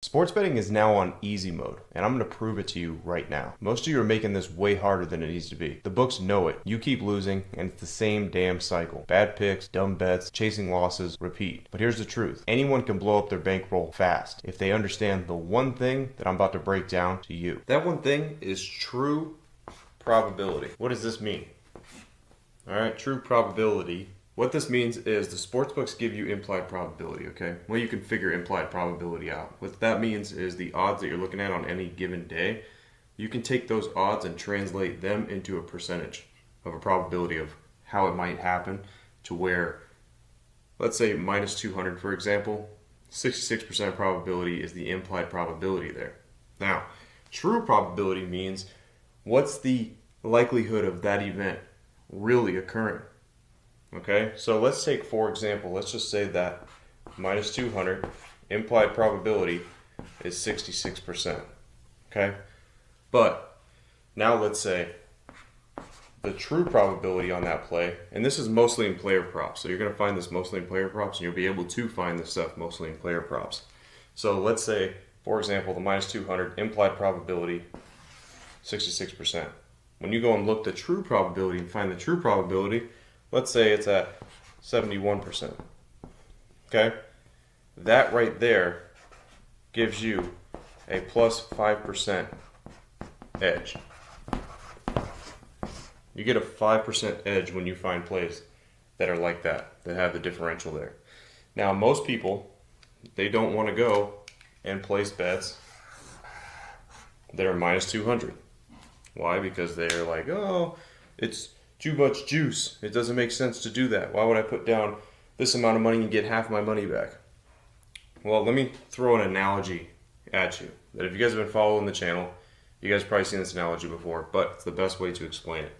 Sports betting is now on easy mode, and I'm going to prove it to you right now. Most of you are making this way harder than it needs to be. The books know it. You keep losing, and it's the same damn cycle. Bad picks, dumb bets, chasing losses, repeat. But here's the truth. Anyone can blow up their bankroll fast if they understand the one thing that I'm about to break down to you. That one thing is true probability. What does this mean? Alright, true probability. What this means is the sportsbooks give you implied probability, okay? Well, you can figure implied probability out. What that means is the odds that you're looking at on any given day, you can take those odds and translate them into a percentage of a probability of how it might happen to where, let's say minus 200, for example, 66% probability is the implied probability there. Now, true probability means what's the likelihood of that event really occurring? Okay, so let's take, for example, let's just say that minus 200 implied probability is 66%. Okay, but now let's say the true probability on that play, and this is mostly in player props, so you're going to find this mostly in player props, and you'll be able to find this stuff mostly in player props. So let's say, for example, the minus 200 implied probability 66%. When you go and look the true probability and find the true probability, let's say it's at 71%. Okay? That right there gives you a plus 5% edge. You get a 5% edge when you find plays that are like that have the differential there. Now, most people, they don't want to go and place bets that are minus 200. Why? Because they're like, oh, it's too much juice. It doesn't make sense to do that. Why would I put down this amount of money and get half my money back? Well, let me throw an analogy at you. That if you guys have been following the channel, you guys have probably seen this analogy before, but it's the best way to explain it.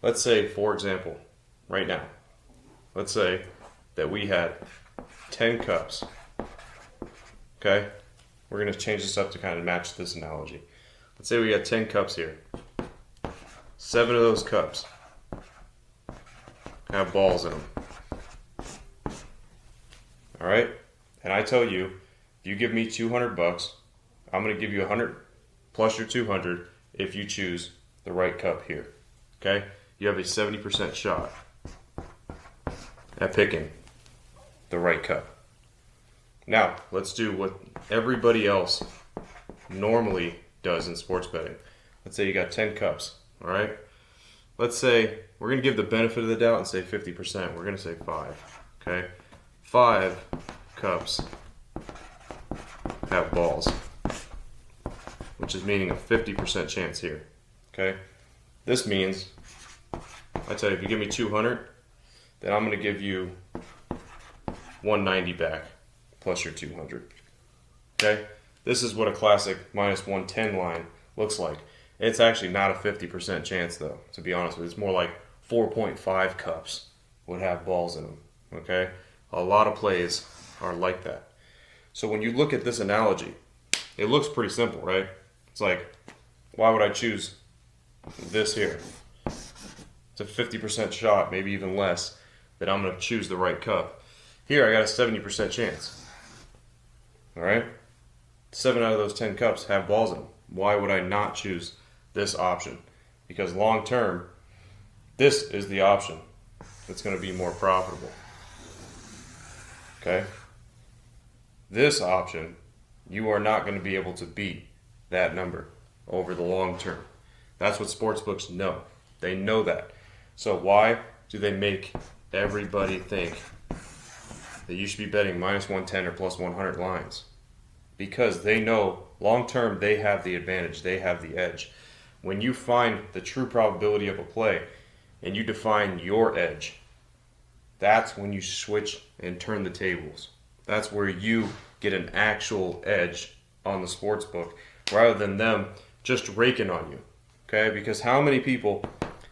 Let's say, for example, right now, let's say that we had 10 cups. Okay? We're going to change this up to kind of match this analogy. Let's say we got 10 cups here. 7 of those cups have balls in them. Alright? And I tell you, if you give me $200, I'm going to give you 100 plus your 200 if you choose the right cup here. Okay? You have a 70% shot at picking the right cup. Now, let's do what everybody else normally does in sports betting. Let's say you got 10 cups. Alright? Let's say we're going to give the benefit of the doubt and say 50%. We're going to say 5. Okay? 5 cups have balls, which is meaning a 50% chance here. Okay? This means, I tell you, if you give me 200, then I'm going to give you 190 back plus your 200. Okay? This is what a classic minus 110 line looks like. It's actually not a 50% chance, though, to be honest with you. It's more like 4.5 cups would have balls in them, okay? A lot of plays are like that. So when you look at this analogy, it looks pretty simple, right? It's like, why would I choose this here? It's a 50% shot, maybe even less, that I'm going to choose the right cup. Here, I got a 70% chance, all right? 7 out of those 10 cups have balls in them. Why would I not choose this option? Because long term, this is the option that's going to be more profitable. Okay? This option, you are not going to be able to beat that number over the long term. That's what sportsbooks know. They know that. So why do they make everybody think that you should be betting minus 110 or plus 100 lines? Because they know long term they have the advantage, they have the edge. When you find the true probability of a play and you define your edge, that's when you switch and turn the tables. That's where you get an actual edge on the sports book rather than them just raking on you. Okay? Because how many people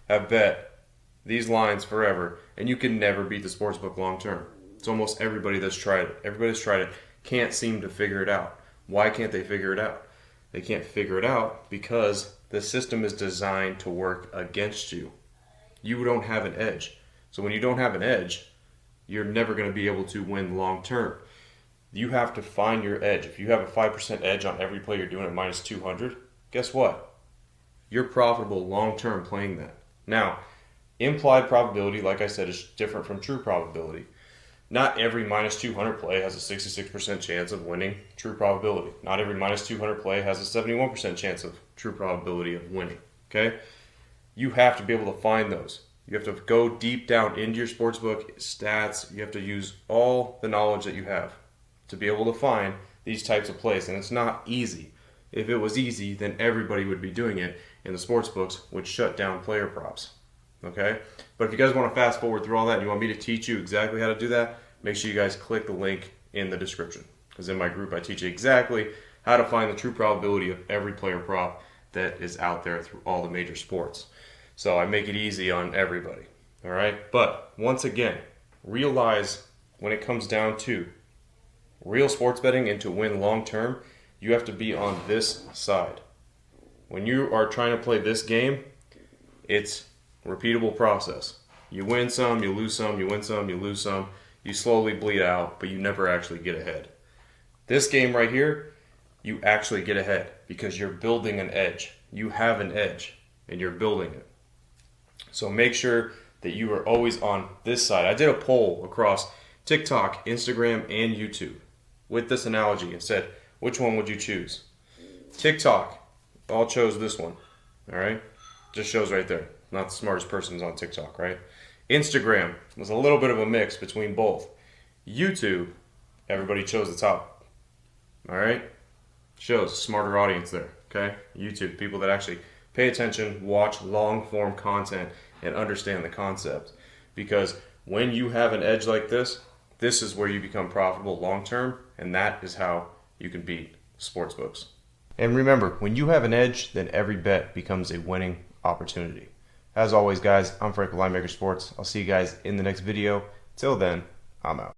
have bet these lines forever and you can never beat the sports book long term? It's almost everybody that's tried it. Everybody's tried it, can't seem to figure it out. Why can't they figure it out? They can't figure it out because the system is designed to work against you. You don't have an edge. So when you don't have an edge, you're never going to be able to win long term. You have to find your edge. If you have a 5% edge on every play you're doing at minus 200, guess what? You're profitable long term playing that. Now, implied probability, like I said, is different from true probability. Not every minus 200 play has a 66% chance of winning true probability. Not every minus 200 play has a 71% chance of true probability of winning. Okay? You have to be able to find those. You have to go deep down into your sportsbook stats. You have to use all the knowledge that you have to be able to find these types of plays. And it's not easy. If it was easy, then everybody would be doing it, and the sports books would shut down player props. Okay? But if you guys want to fast forward through all that and you want me to teach you exactly how to do that, make sure you guys click the link in the description. Because in my group, I teach you exactly how to find the true probability of every player prop that is out there through all the major sports. So I make it easy on everybody. All right? But once again, realize when it comes down to real sports betting and to win long term, you have to be on this side. When you are trying to play this game, it's a repeatable process. You win some, you lose some, you win some, you lose some. You slowly bleed out, but you never actually get ahead. This game right here, you actually get ahead because you're building an edge. You have an edge, and you're building it. So make sure that you are always on this side. I did a poll across TikTok, Instagram, and YouTube with this analogy and said, which one would you choose? TikTok, all chose this one. All right? Just shows right there. Not the smartest person's on TikTok, right? Instagram was a little bit of a mix between both. YouTube, everybody chose the top. All right? Shows a smarter audience there, okay? YouTube, people that actually pay attention, watch long-form content, and understand the concept. Because when you have an edge like this, this is where you become profitable long-term, and that is how you can beat sportsbooks. And remember, when you have an edge, then every bet becomes a winning opportunity. As always, guys, I'm Frank with Linemaker Sports. I'll see you guys in the next video. Till then, I'm out.